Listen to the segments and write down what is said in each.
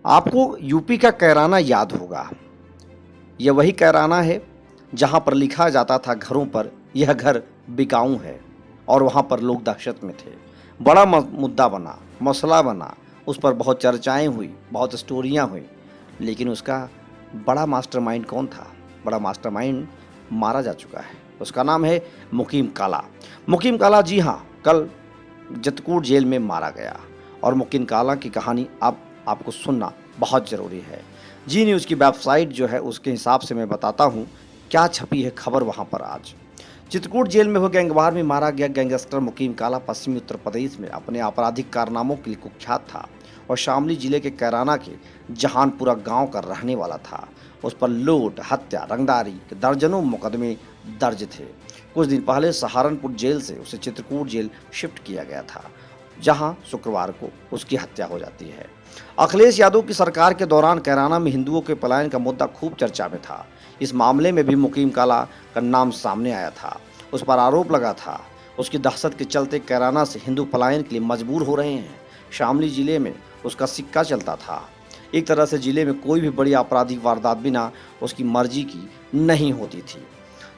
आपको यूपी का कैराना याद होगा। यह वही कैराना है जहां पर लिखा जाता था घरों पर यह घर बिकाऊ है, और वहां पर लोग दहशत में थे। बड़ा मुद्दा बना, मसला बना, उस पर बहुत चर्चाएं हुई, बहुत स्टोरियां हुई, लेकिन उसका बड़ा मास्टरमाइंड कौन था? बड़ा मास्टरमाइंड मारा जा चुका है। उसका नाम है मुकीम काला। मुकीम काला, जी हाँ, कल जतकूट जेल में मारा गया। और मुकीम काला की कहानी अब आपको सुनना बहुत ज़रूरी है। जी न्यूज़ की वेबसाइट जो है उसके हिसाब से मैं बताता हूँ क्या छपी है खबर वहाँ पर आज। चित्रकूट जेल में हुए गैंगवार में मारा गया गैंगस्टर मुकीम काला पश्चिमी उत्तर प्रदेश में अपने आपराधिक कारनामों के लिए कुख्यात था और शामली जिले के कैराना के जहानपुरा गांव का रहने वाला था। उस पर लूट, हत्या, रंगदारी के दर्जनों मुकदमे दर्ज थे। कुछ दिन पहले सहारनपुर जेल से उसे चित्रकूट जेल शिफ्ट किया गया था, जहां शुक्रवार को उसकी हत्या हो जाती है। अखिलेश यादव की सरकार के दौरान कैराना में हिंदुओं के पलायन का मुद्दा खूब चर्चा में था। इस मामले में भी मुकीम काला का नाम सामने आया था। उस पर आरोप लगा था उसकी दहशत के चलते कैराना से हिंदू पलायन के लिए मजबूर हो रहे हैं। शामली जिले में उसका सिक्का चलता था। एक तरह से जिले में कोई भी बड़ी आपराधिक वारदात बिना उसकी मर्जी की नहीं होती थी।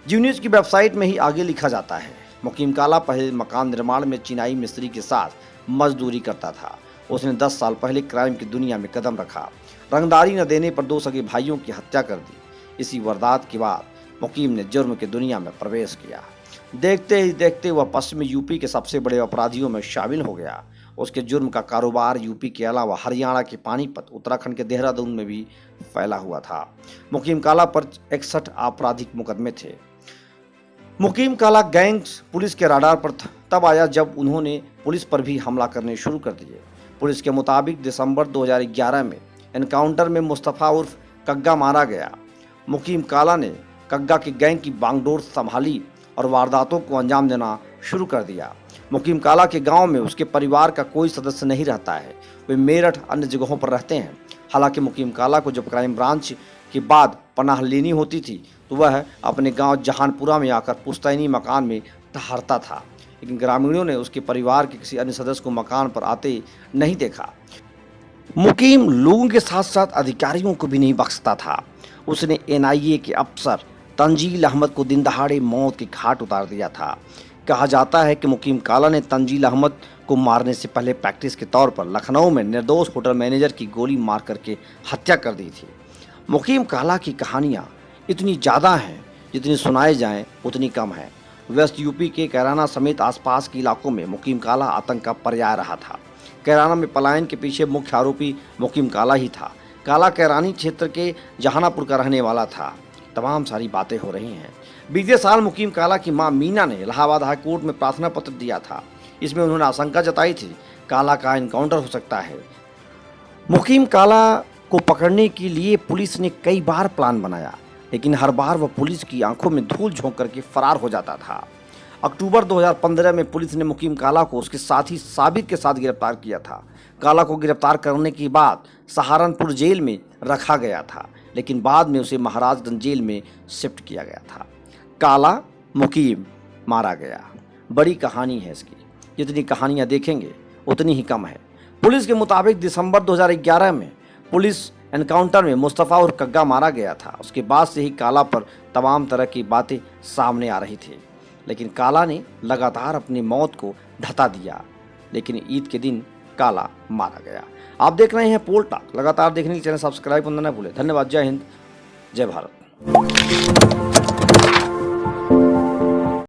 जी न्यूज़ की वेबसाइट में ही आगे लिखा जाता है, मुकीम काला पहले मकान निर्माण में चिनाई मिस्त्री के साथ मजदूरी करता था। उसने 10 साल पहले क्राइम की दुनिया में कदम रखा। रंगदारी न देने पर 2 सगे भाइयों की हत्या कर दी। इसी वारदात के बाद मुकीम ने जुर्म की दुनिया में प्रवेश किया। देखते ही देखते वह पश्चिमी यूपी के सबसे बड़े अपराधियों में शामिल हो गया। उसके जुर्म का कारोबार यूपी के अलावा हरियाणा के पानीपत, उत्तराखंड के देहरादून में भी फैला हुआ था। मुकीम काला पर 61 आपराधिक मुकदमे थे। मुकीम काला गैंग्स पुलिस के राडार पर तब आया जब उन्होंने पुलिस पर भी हमला करने शुरू कर दिए। पुलिस के मुताबिक दिसंबर 2011 में एनकाउंटर में मुस्तफ़ा उर्फ कग्गा मारा गया। मुकीम काला ने कग्गा की गैंग की बागडोर संभाली और वारदातों को अंजाम देना शुरू कर दिया। मुकीम काला के गांव में उसके परिवार का कोई सदस्य नहीं रहता है। वे मेरठ अन्य जगहों पर रहते हैं। हालांकि मुकीम काला को जब क्राइम ब्रांच के बाद पनाह लेनी होती थी तो वह अपने गांव जहानपुरा में आकर पुश्तैनी मकान में ठहरता था, लेकिन ग्रामीणों ने उसके परिवार के किसी अन्य सदस्य को मकान पर आते नहीं देखा। मुकीम लोगों के साथ साथ अधिकारियों को भी नहीं बख्शता था। उसने एनआईए के अफसर तंजील अहमद को दिन दहाड़े मौत के घाट उतार दिया था। कहा जाता है कि मुकीम काला ने तंजील अहमद को मारने से पहले प्रैक्टिस के तौर पर लखनऊ में निर्दोष होटल मैनेजर की गोली मार करके हत्या कर दी थी। मुकीम काला की कहानियाँ इतनी ज़्यादा हैं जितनी सुनाए जाएं उतनी कम है। वेस्ट यूपी के कैराना समेत आसपास के इलाकों में मुकीम काला आतंक का पर्याय रहा था। कैराना में पलायन के पीछे मुख्य आरोपी मुकीम काला ही था। काला कैरानी क्षेत्र के जहानापुर का रहने वाला था। तमाम सारी बातें हो रही हैं। बीते साल मुकीम काला की मां मीना ने इलाहाबाद हाईकोर्ट में प्रार्थना पत्र दिया था। इसमें उन्होंने आशंका जताई थी काला का एनकाउंटर हो सकता है। मुकीम काला को पकड़ने के लिए पुलिस ने कई बार प्लान बनाया, लेकिन हर बार वह पुलिस की आंखों में धूल झोंक करके फरार हो जाता था। अक्टूबर 2015 में पुलिस ने मुकीम काला को उसके साथी साबिर के साथ गिरफ्तार किया था। काला को गिरफ्तार करने के बाद सहारनपुर जेल में रखा गया था, लेकिन बाद में उसे महाराजगंज जेल में शिफ्ट किया गया था। काला मुकीम मारा गया। बड़ी कहानी है इसकी। जितनी कहानियां देखेंगे उतनी ही कम है। पुलिस के मुताबिक दिसंबर 2011 में पुलिस एनकाउंटर में मुस्तफ़ा और कग्गा मारा गया था। उसके बाद से ही काला पर तमाम तरह की बातें सामने आ रही थी, लेकिन काला ने लगातार अपनी मौत को ढता दिया। लेकिन ईद के दिन काला मारा गया। आप देख रहे हैं पोल टॉक। लगातार देखने के लिए चैनल सब्सक्राइब करना न भूलें। धन्यवाद। जय हिंद, जय भारत।